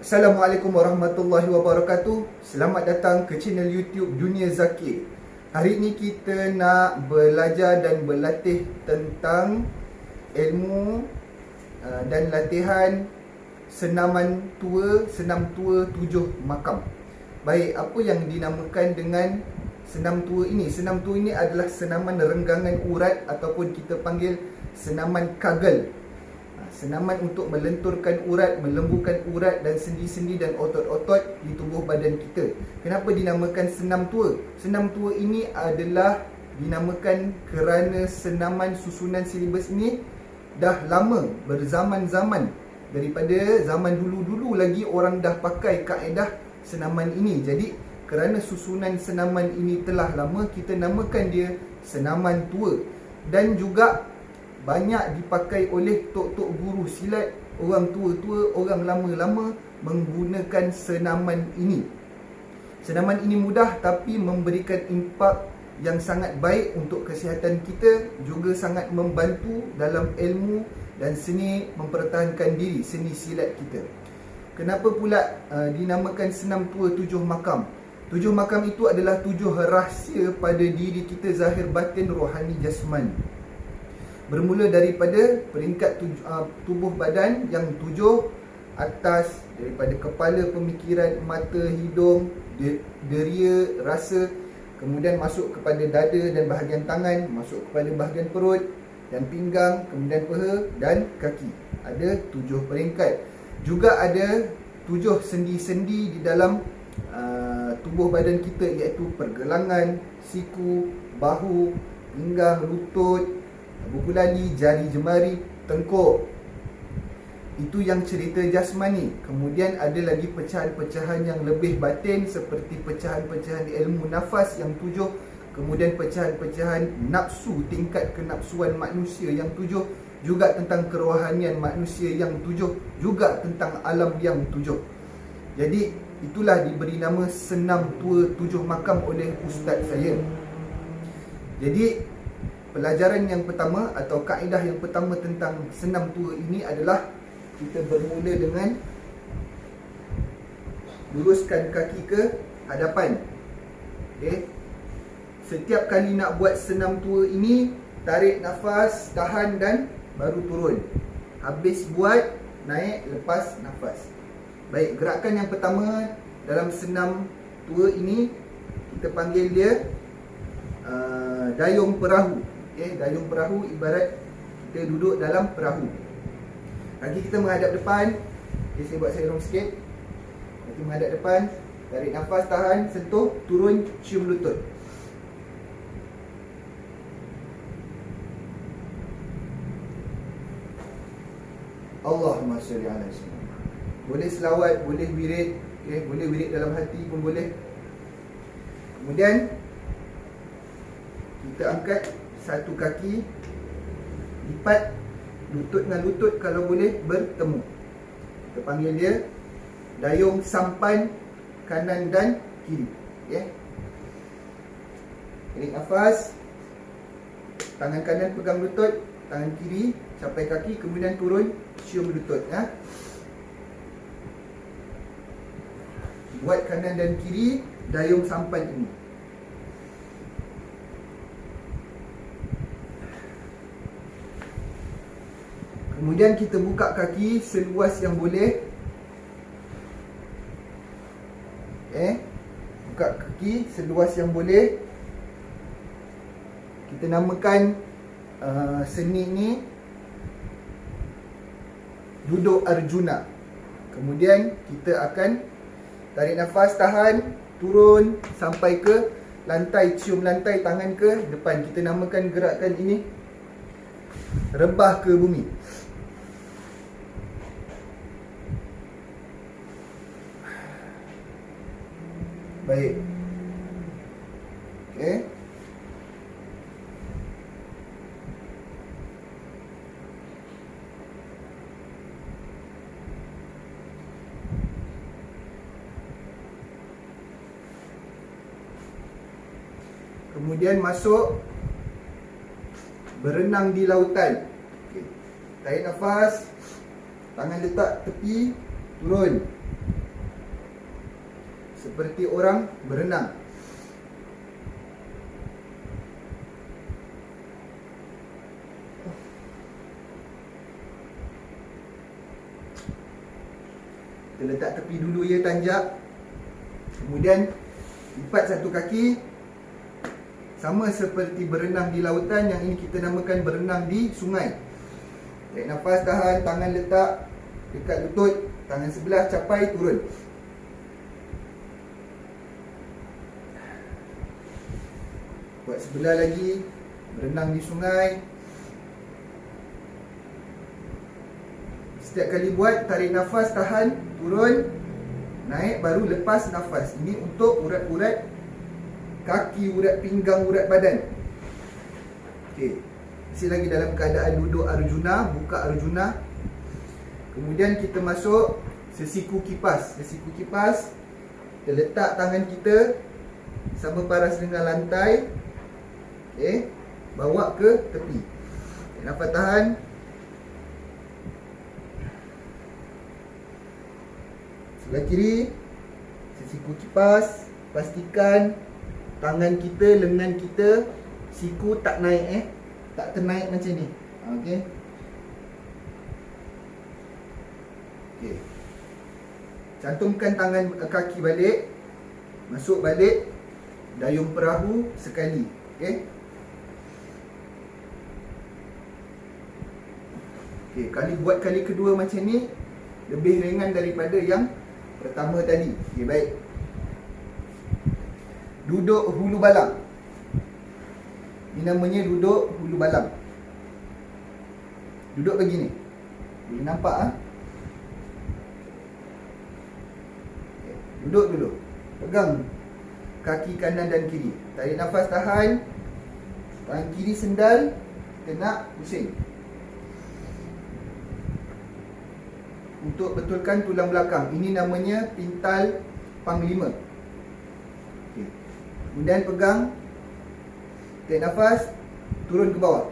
Assalamualaikum warahmatullahi wabarakatuh. Selamat datang ke channel YouTube Dunia Zakir. Hari ini kita nak belajar dan berlatih tentang ilmu dan latihan senam tua 7 makam. Baik, apa yang dinamakan dengan senam tua ini? Senam tua ini adalah senaman renggangan urat ataupun kita panggil senaman kagel. Senaman untuk melenturkan urat, melembutkan urat dan sendi-sendi dan otot-otot di tubuh badan kita. Kenapa dinamakan senam tua? Senam tua ini adalah dinamakan kerana senaman susunan silibus ini dah lama, berzaman-zaman. Daripada zaman dulu-dulu lagi orang dah pakai kaedah senaman ini. Jadi kerana susunan senaman ini telah lama, kita namakan dia senaman tua. Dan juga banyak dipakai oleh tok-tok guru silat, orang tua-tua, orang lama-lama menggunakan senaman ini. Senaman ini mudah tapi memberikan impak yang sangat baik untuk kesihatan kita, juga sangat membantu dalam ilmu dan seni mempertahankan diri, seni silat kita. Kenapa pula dinamakan senam tua 7 makam? 7 makam itu adalah 7 rahsia pada diri kita zahir batin rohani jasmani. Bermula daripada peringkat tubuh badan yang 7 atas, daripada kepala, pemikiran, mata, hidung, deria, rasa, kemudian masuk kepada dada dan bahagian tangan, masuk kepada bahagian perut dan pinggang, kemudian paha dan kaki. Ada 7 peringkat. Juga ada 7 sendi-sendi di dalam tubuh badan kita, iaitu pergelangan, siku, bahu, pinggang, lutut, buku lali, jari jemari, tengkuk. Itu yang cerita jasmani. Kemudian ada lagi pecahan-pecahan yang lebih batin, seperti pecahan-pecahan ilmu nafas yang 7. Kemudian pecahan-pecahan nafsu, tingkat kenafsuan manusia yang 7. Juga tentang kerohanian manusia yang 7. Juga tentang alam yang 7. Jadi itulah diberi nama senam tua 7 makam oleh ustaz saya. Jadi pelajaran yang pertama atau kaedah yang pertama tentang senam tua ini adalah kita bermula dengan luruskan kaki ke hadapan. Okay. Setiap kali nak buat senam tua ini, tarik nafas, tahan dan baru turun. Habis buat, naik, lepas nafas. Baik, gerakan yang pertama dalam senam tua ini kita panggil dia dayung perahu. Okay, dayung perahu ibarat kita duduk dalam perahu. Kaki kita menghadap depan. Okay, saya buat serong sikit. Kaki menghadap depan. Tarik nafas, tahan, sentuh, turun, cium lutut. Allahumma sholli ala sayyidina. Boleh selawat, boleh wirid, okay, boleh wirid dalam hati pun boleh. Kemudian kita angkat satu kaki, lipat lutut dengan lutut kalau boleh bertemu. Kita panggil dia dayung sampan kanan dan kiri. Okay. Tarik nafas, tangan kanan pegang lutut, tangan kiri capai kaki, kemudian turun, cium lutut. Buat kanan dan kiri dayung sampan ini. Kemudian kita buka kaki seluas yang boleh. Buka kaki seluas yang boleh. Kita namakan seni ini duduk Arjuna. Kemudian kita akan tarik nafas, tahan, turun sampai ke lantai, cium lantai, tangan ke depan. Kita namakan gerakan ini rebah ke bumi. Baik. Okey. Kemudian masuk berenang di lautan. Okey. Tarik nafas, tangan letak tepi, turun. seperti orang berenang. Kita letak tepi dulu ya, tanjak. Kemudian lipat satu kaki, sama seperti berenang di lautan. Yang ini kita namakan berenang di sungai. Tarik nafas, tahan, tangan letak dekat lutut, tangan sebelah capai, turun. Buat sebelah lagi, berenang di sungai. Setiap kali buat, tarik nafas, tahan, turun, naik, baru lepas nafas. Ini untuk urat-urat kaki, urat pinggang, urat badan. Okey. Masih lagi dalam keadaan duduk Arjuna, buka Arjuna. Kemudian kita masuk sesiku kipas. Sesiku kipas, kita letak tangan kita sama paras dengan lantai. Okey, bawa ke tepi. Nafas, tahan. Sebelah kiri, sesiku kipas. Pastikan tangan kita, lengan kita, siku tak naik tak ternaik macam ni. Okey. Okey. Cantumkan tangan kaki balik. Masuk balik dayung perahu sekali. Okey. Okey, buat kali kedua macam ni lebih ringan daripada yang pertama tadi. Okey, baik. Duduk hulu balang. Ini namanya duduk hulu balang. Duduk begini. Boleh nampak Okay. Duduk dulu. Pegang kaki kanan dan kiri. Tarik nafas, tahan. Tangan kiri sendal, kena pusing. Untuk betulkan tulang belakang. Ini namanya pintal panglima. Okay. Kemudian pegang, tarik nafas, turun ke bawah.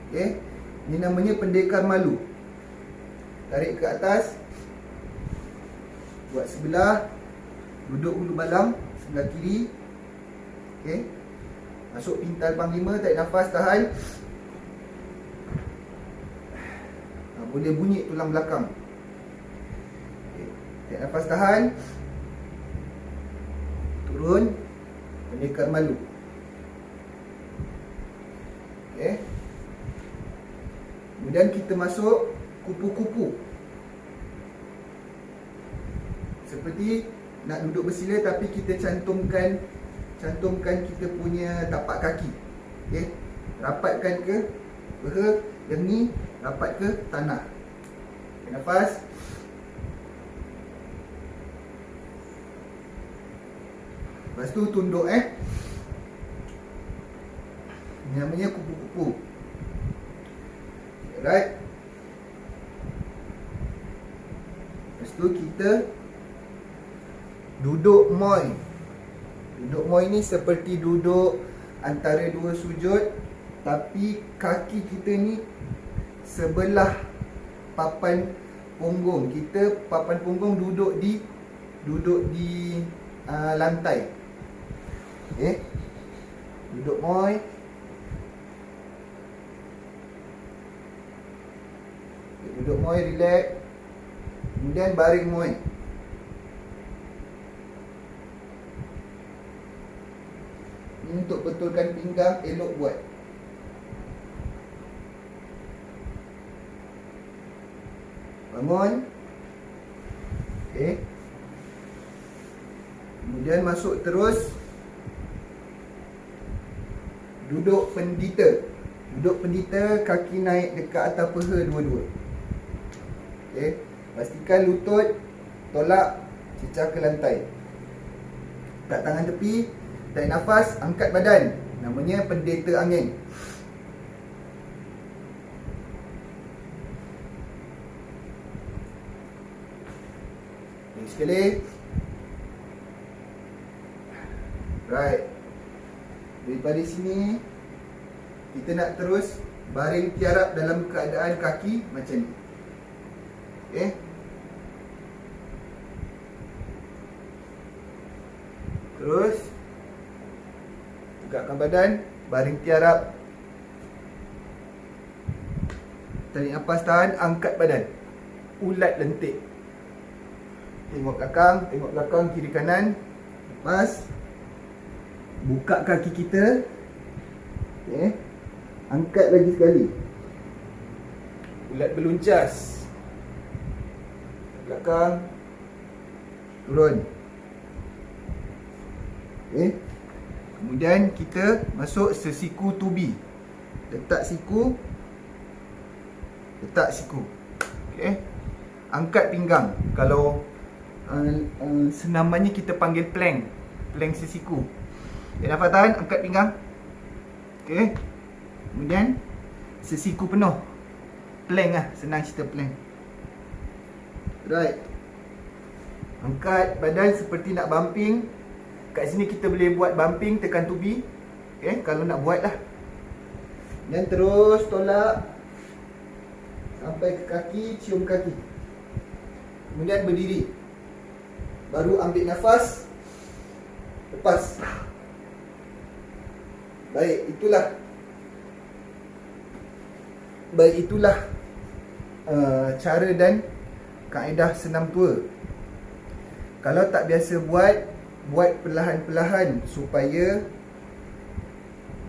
Okay. Ini namanya pendekar malu. Tarik ke atas, buat sebelah, duduk hulu balang, sebelah kiri. Okay. Masuk pintal panglima, tarik nafas, tahan. Boleh bunyi tulang belakang. Okay. Tarik nafas, tahan. Turun, pendekar malu. Okey. Kemudian kita masuk kupu-kupu. Seperti nak duduk bersila tapi kita cantumkan kita punya tapak kaki. Okey. Rapatkan ke peha, yang ni rapat ke tanah. Okay, nafas. Lepas tu tunduk Ini namanya kupu-kupu. Alright. Lepas tu kita duduk moi. Duduk moi ni seperti duduk antara dua sujud, tapi kaki kita ni sebelah papan punggung. Kita papan punggung duduk di lantai. Okey. Duduk moi. Duduk moi, relax. Kemudian baring moi. Ini untuk betulkan pinggang, elok buat. Bangun. Okey. Kemudian masuk terus duduk pendita. Duduk pendita, kaki naik dekat atas peha dua-dua. Okey. Pastikan lutut tolak cecah ke lantai. Letak tangan tepi, tarik nafas, angkat badan. Namanya pendeta angin. Sekali. Right. Daripada sini kita nak terus baring tiarap dalam keadaan kaki macam ni. Okey. Terus tegakkan badan, baring tiarap. Tarik nafas, tahan, angkat badan. Ulat lentik. Tengok belakang, kiri kanan. Lepas buka kaki kita. Okey. Angkat lagi sekali. Ulat beluncas. Belakang. Turun. Okey. Kemudian kita masuk sesiku tubi. Letak siku. Okey. Angkat pinggang. Kalau senamannya kita panggil plank. Plank sesiku. Dia dapat tahan, angkat pinggang. Okey. Kemudian sesiku penuh. Plank lah, senang cerita plank. Right. Angkat badan seperti nak bumping. Kat sini kita boleh buat bumping, tekan tubi. Okey, kalau nak buat lah. Dan terus tolak sampai ke kaki, cium kaki. Kemudian berdiri. Baru ambil nafas. Lepas. Baik, itulah cara dan kaedah senam tua. Kalau tak biasa buat perlahan-perlahan supaya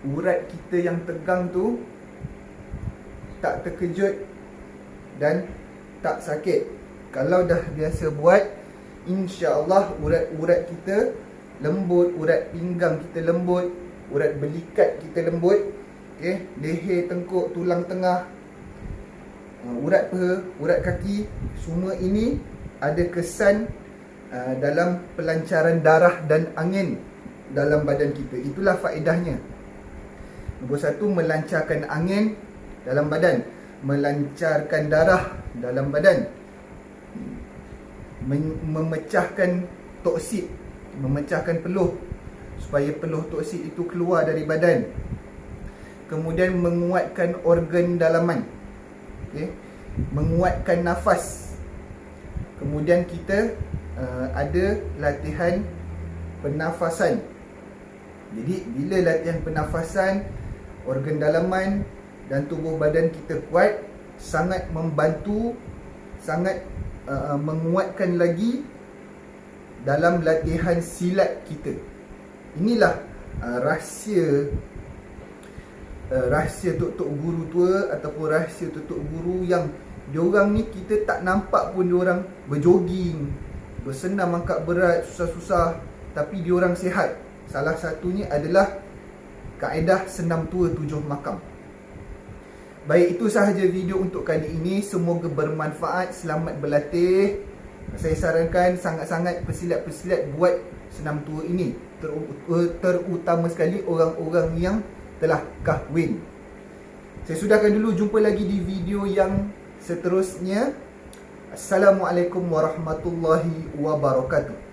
urat kita yang tegang tu tak terkejut dan tak sakit. Kalau dah biasa buat, insya-Allah urat-urat kita lembut, urat pinggang kita lembut, urat belikat kita lembut. Okey, leher, tengkuk, tulang tengah, urat paha, urat kaki, semua ini ada kesan dalam pelancaran darah dan angin dalam badan kita. Itulah faedahnya. Nombor 1, melancarkan angin dalam badan, melancarkan darah dalam badan, memecahkan toksik, memecahkan peluh supaya peluh toksik itu keluar dari badan. Kemudian menguatkan organ dalaman. Okey, menguatkan nafas. Kemudian kita ada latihan pernafasan. Jadi bila latihan pernafasan, organ dalaman dan tubuh badan kita kuat, sangat membantu, sangat menguatkan lagi dalam latihan silat kita. Inilah rahsia tok-tok guru tua ataupun rahsia tok-tok guru yang diorang ni kita tak nampak pun diorang berjoging, bersenam angkat berat, susah-susah, tapi diorang sihat. Salah satunya adalah kaedah senam tua 7 makam. Baik, itu sahaja video untuk kali ini. Semoga bermanfaat. Selamat berlatih. Saya sarankan sangat-sangat pesilat-pesilat buat senam tua ini, terutama sekali orang-orang yang telah kahwin. Saya sudahkan dulu, jumpa lagi di video yang seterusnya. Assalamualaikum warahmatullahi wabarakatuh.